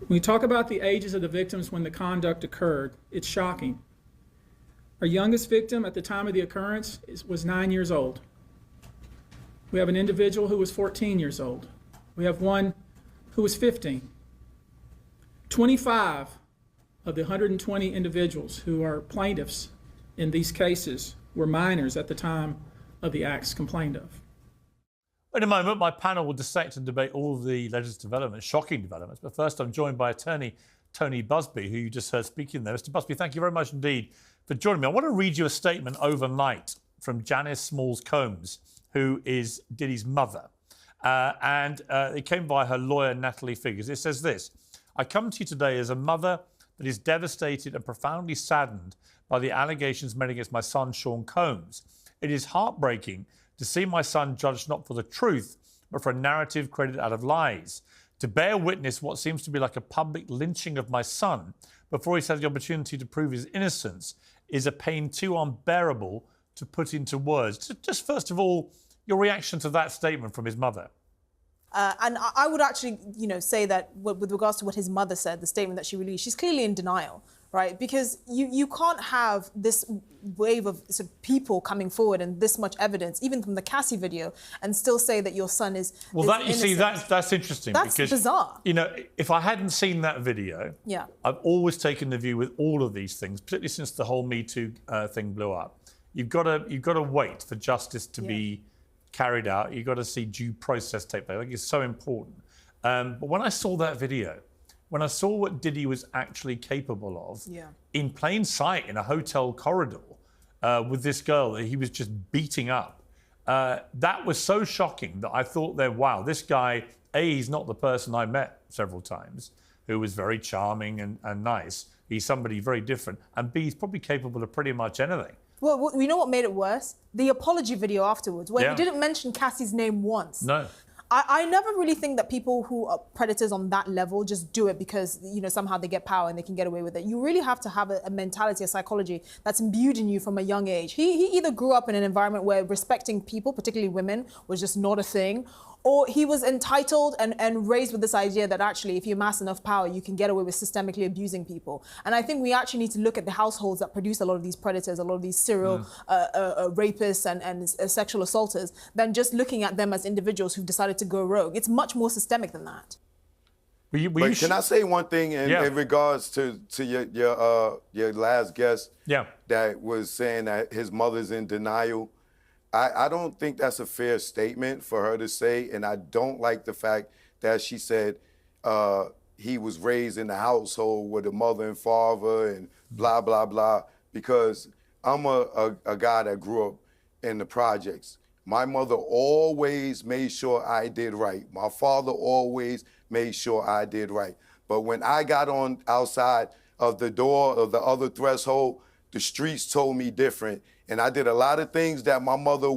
When we talk about the ages of the victims when the conduct occurred, it's shocking. Our youngest victim at the time of the occurrence was 9 years old. We have an individual who was 14 years old. We have one who was 15. 25 of the 120 individuals who are plaintiffs in these cases were minors at the time of the acts complained of. In a moment, my panel will dissect and debate all of the latest developments, shocking developments. But first, I'm joined by attorney Tony Busby, who you just heard speaking there. Mr. Busby, thank you very much indeed for joining me. I want to read you a statement overnight from Janice Smalls-Combs, who is Diddy's mother. It came by her lawyer, Natalie Figures. It says this: I come to you today as a mother that is devastated and profoundly saddened by the allegations made against my son, Sean Combs. It is heartbreaking to see my son judged not for the truth, but for a narrative created out of lies. To bear witness what seems to be like a public lynching of my son before he's had the opportunity to prove his innocence is a pain too unbearable to put into words. Just first of all, your reaction to that statement from his mother. And I would actually, say that with regards to what his mother said, the statement that she released, she's clearly in denial, right? Because you can't have this wave of sort of people coming forward and this much evidence, even from the Cassie video, and still say that your son is innocent. That's interesting. That's because, bizarre. If I hadn't seen that video, yeah, I've always taken the view with all of these things, particularly since the whole Me Too thing blew up. You've got to wait for justice to be carried out. You've got to see due process take place. I think it's so important. But when I saw that video, when I saw what Diddy was actually capable of, in plain sight in a hotel corridor with this girl that he was just beating up, that was so shocking that I thought that, wow, this guy, A, he's not the person I met several times, who was very charming and nice. He's somebody very different. And B, he's probably capable of pretty much anything. Well, we know what made it worse? The apology video afterwards, where he didn't mention Cassie's name once. No. I never really think that people who are predators on that level just do it because, somehow they get power and they can get away with it. You really have to have a mentality, a psychology that's imbued in you from a young age. He either grew up in an environment where respecting people, particularly women, was just not a thing, or he was entitled and raised with this idea that actually if you amass enough power, you can get away with systemically abusing people. And I think we actually need to look at the households that produce a lot of these predators, a lot of these serial rapists and sexual assaulters, than just looking at them as individuals who've decided to go rogue. It's much more systemic than that. Can I say one thing in regards to your last guest that was saying that his mother's in denial? I don't think that's a fair statement for her to say, and I don't like the fact that she said he was raised in a household with a mother and father and blah, blah, blah, because I'm a guy that grew up in the projects. My mother always made sure I did right. My father always made sure I did right. But when I got on outside of the door of the other threshold, the streets told me different. And I did a lot of things that my mother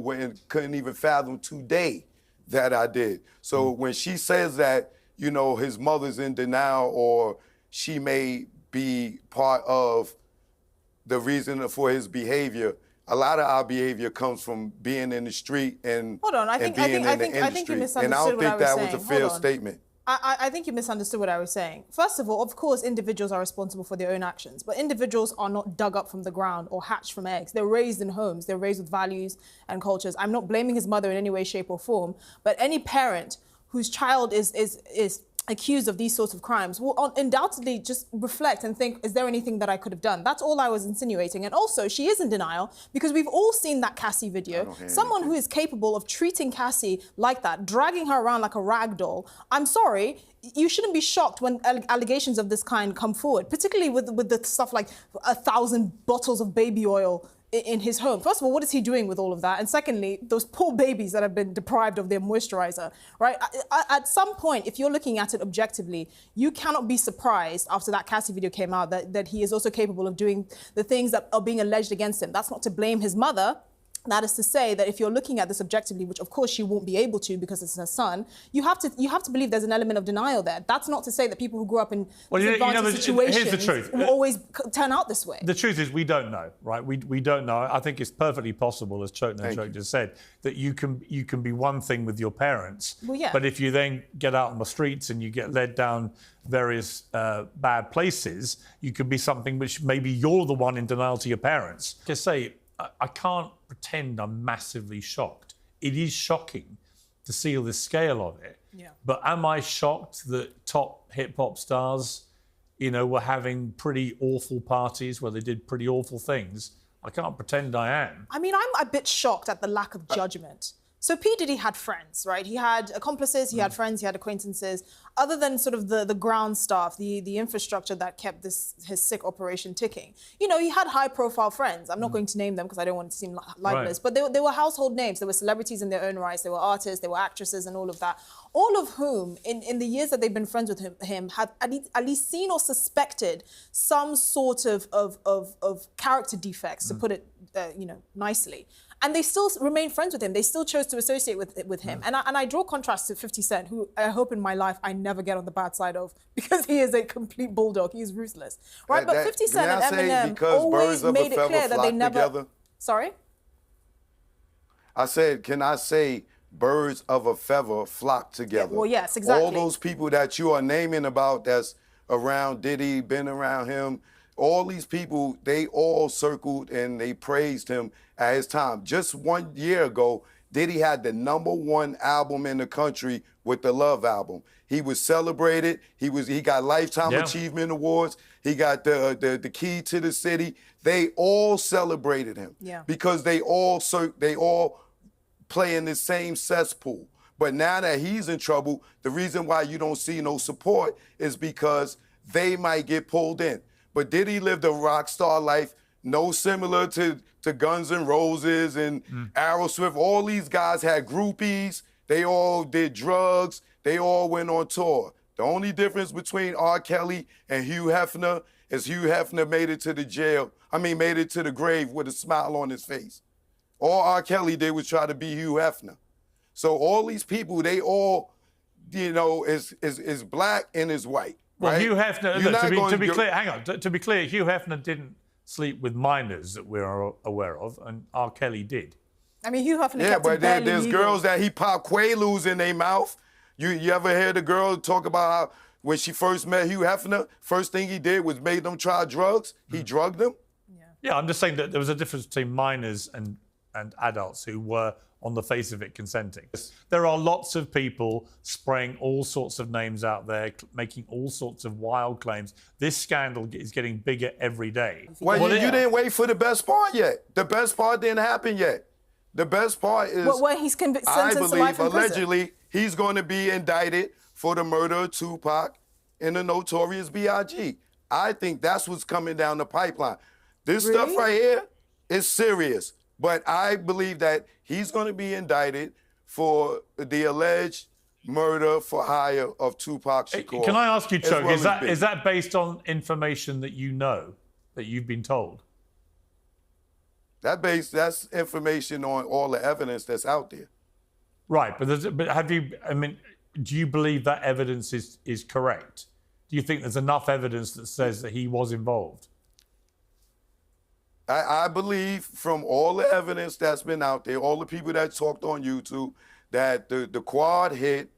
couldn't even fathom today that I did. So when she says that, his mother's in denial or she may be part of the reason for his behavior, a lot of our behavior comes from being in the street and being in the industry. And I don't think that was a fair statement. I think you misunderstood what I was saying. First of all, of course, individuals are responsible for their own actions, but individuals are not dug up from the ground or hatched from eggs. They're raised in homes. They're raised with values and cultures. I'm not blaming his mother in any way, shape, or form, but any parent whose child is accused of these sorts of crimes will undoubtedly just reflect and think, is there anything that I could have done? That's all I was insinuating. And also, she is in denial because we've all seen that Cassie video. Someone who is capable of treating Cassie like that, dragging her around like a rag doll. I'm sorry, you shouldn't be shocked when allegations of this kind come forward, particularly with the stuff like 1,000 bottles of baby oil in his home. First of all, what is he doing with all of that? And secondly, those poor babies that have been deprived of their moisturizer, right? At some point, if you're looking at it objectively, you cannot be surprised after that Cassie video came out that he is also capable of doing the things that are being alleged against him. That's not to blame his mother. That is to say that if you're looking at this objectively, which of course she won't be able to because it's her son, you have to believe there's an element of denial there. That's not to say that people who grew up in disadvantaged situations here's the truth. will always turn out this way. The truth is we don't know, right? We don't know. I think it's perfectly possible, as Choke just said, that you can be one thing with your parents, but if you then get out on the streets and you get led down various bad places, you could be something which maybe you're the one in denial to your parents. Like I say, I can't pretend I'm massively shocked. It is shocking to see the scale of it. Yeah. But am I shocked that top hip-hop stars, were having pretty awful parties where they did pretty awful things? I can't pretend I am. I mean, I'm a bit shocked at the lack of judgment. So P. Diddy had friends, right? He had accomplices, he had friends, he had acquaintances. Other than sort of the ground staff, the infrastructure that kept his sick operation ticking. He had high-profile friends. I'm not going to name them because I don't want it to seem libelous, but they were household names. They were celebrities in their own rights. They were artists, they were actresses and all of that. All of whom, in the years that they've been friends with him had at least seen or suspected some sort of character defects, to put it nicely. And they still remain friends with him. They still chose to associate with him. And I draw contrast to 50 Cent, who I hope in my life I never get on the bad side of, because he is a complete bulldog. He's ruthless, right? But 50 Cent and Eminem always made it clear that they never... Together? Sorry? I said, can I say birds of a feather flock together? Yeah, well, yes, exactly. All those people that you are naming about that's around Diddy, been around him, all these people, they all circled and they praised him at his time. Just 1 year ago, Diddy had the #1 album in the country with the Love album. He was celebrated. He got Lifetime Achievement Awards. He got the Key to the City. They all celebrated him because they all play in the same cesspool. But now that he's in trouble, the reason why you don't see no support is because they might get pulled in. But Diddy lived a rock star life, no similar to Guns N' Roses and Aerosmith. All these guys had groupies. They all did drugs. They all went on tour. The only difference between R. Kelly and Hugh Hefner is Hugh Hefner made it to the grave with a smile on his face. All R. Kelly did was try to be Hugh Hefner. So all these people, they all, is black and is white. Well, right? Hugh Hefner, look, to be clear, hang on. To be clear, Hugh Hefner didn't sleep with minors that we're aware of, and R. Kelly did. I mean, Hugh Hefner kept but there's girls that he popped Quaaludes in their mouth. You ever hear the girl talk about how when she first met Hugh Hefner, first thing he did was made them try drugs? He drugged them? Yeah, I'm just saying that there was a difference between minors and adults who were, on the face of it, consenting. There are lots of people spraying all sorts of names out there, making all sorts of wild claims. This scandal is getting bigger every day. Well, you didn't wait for the best part yet. The best part didn't happen yet. The best part is, when he's sentenced I to life believe, in prison. allegedly, he's going to be indicted for the murder of Tupac and the Notorious B.I.G. I think that's what's coming down the pipeline. This stuff right here is serious. But I believe that he's going to be indicted for the alleged murder for hire of Tupac Shakur. Can I ask you, Choke, is that based on information that you know, that you've been told? That's information on all the evidence that's out there. Right, but do you believe that evidence is correct? Do you think there's enough evidence that says that he was involved? I believe from all the evidence that's been out there, all the people that talked on YouTube, that the quad hit,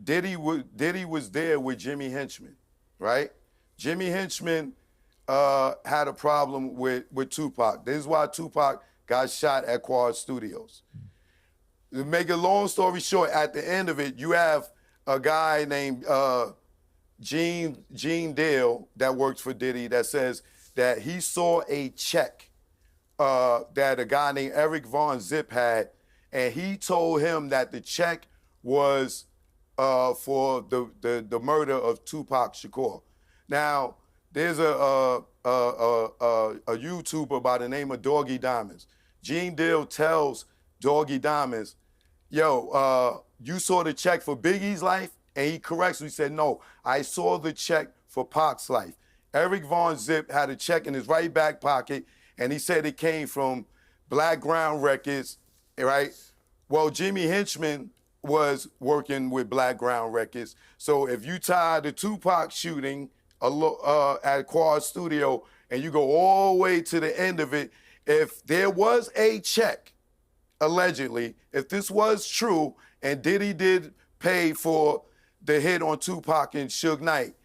Diddy was there with Jimmy Henchman, right? Jimmy Henchman had a problem with Tupac. This is why Tupac got shot at Quad Studios. To make a long story short, at the end of it, you have a guy named Gene Dale that works for Diddy that says that he saw a check that a guy named Eric Von Zip had, and he told him that the check was for the murder of Tupac Shakur. Now, there's a YouTuber by the name of Doggy Diamonds. Gene Deal tells Doggy Diamonds, yo, you saw the check for Biggie's life? And he corrects him. He said, no, I saw the check for Pac's life. Eric Von Zip had a check in his right back pocket, and he said it came from Blackground Records, right? Well, Jimmy Henchman was working with Blackground Records. So if you tie the Tupac shooting at Quad Studio and you go all the way to the end of it, if there was a check, allegedly, if this was true and Diddy did pay for the hit on Tupac and Suge Knight,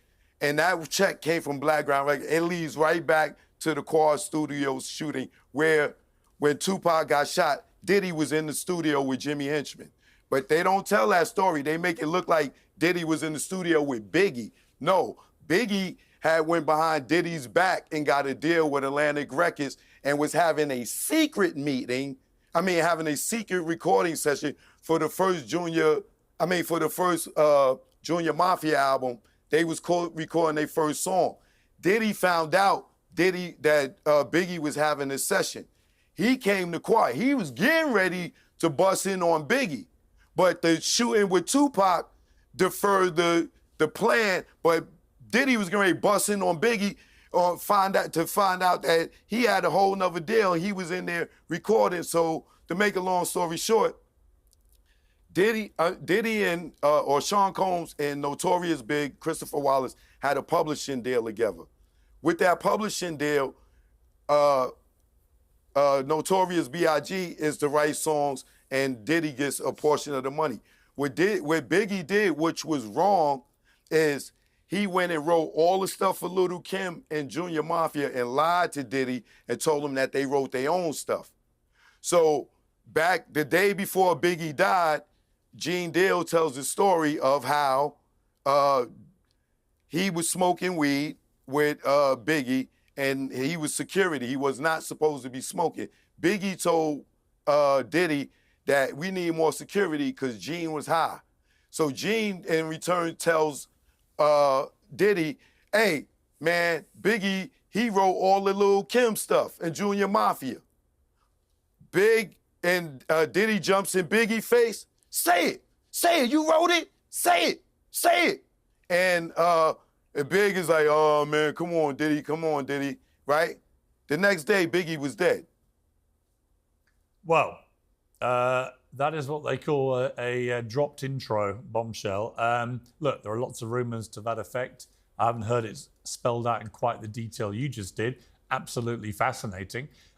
and that check came from Blackground Records, it leads right back to the Quad Studios shooting where when Tupac got shot, Diddy was in the studio with Jimmy Henchman. But they don't tell that story. They make it look like Diddy was in the studio with Biggie. No, Biggie had went behind Diddy's back and got a deal with Atlantic Records and was having a secret meeting, having a secret recording session for the first Junior Mafia album. They was recording their first song. Diddy found out that Biggie was having a session. He came to Quad. He was getting ready to bust in on Biggie. But the shooting with Tupac deferred the plan, but Diddy was going to bust in on Biggie to find out that he had a whole nother deal. He was in there recording. So to make a long story short, Diddy and Sean Combs and Notorious Big Christopher Wallace had a publishing deal together. With that publishing deal, Notorious B.I.G. is to write songs and Diddy gets a portion of the money. What Biggie did, which was wrong, is he went and wrote all the stuff for Lil' Kim and Junior Mafia and lied to Diddy and told him that they wrote their own stuff. So back the day before Biggie died, Gene Deal tells the story of how he was smoking weed with Biggie and he was security. He was not supposed to be smoking. Biggie told Diddy that we need more security because Gene was high. So Gene, in return, tells Diddy, hey, man, Biggie, he wrote all the Lil' Kim stuff and Junior Mafia. Big and Diddy jumps in Biggie's face. Say it, you wrote it, say it. And Big is like, oh man, come on, Diddy, right? The next day, Biggie was dead. Well, that is what they call a dropped intro bombshell. Look, there are lots of rumours to that effect. I haven't heard it spelled out in quite the detail you just did. Absolutely fascinating.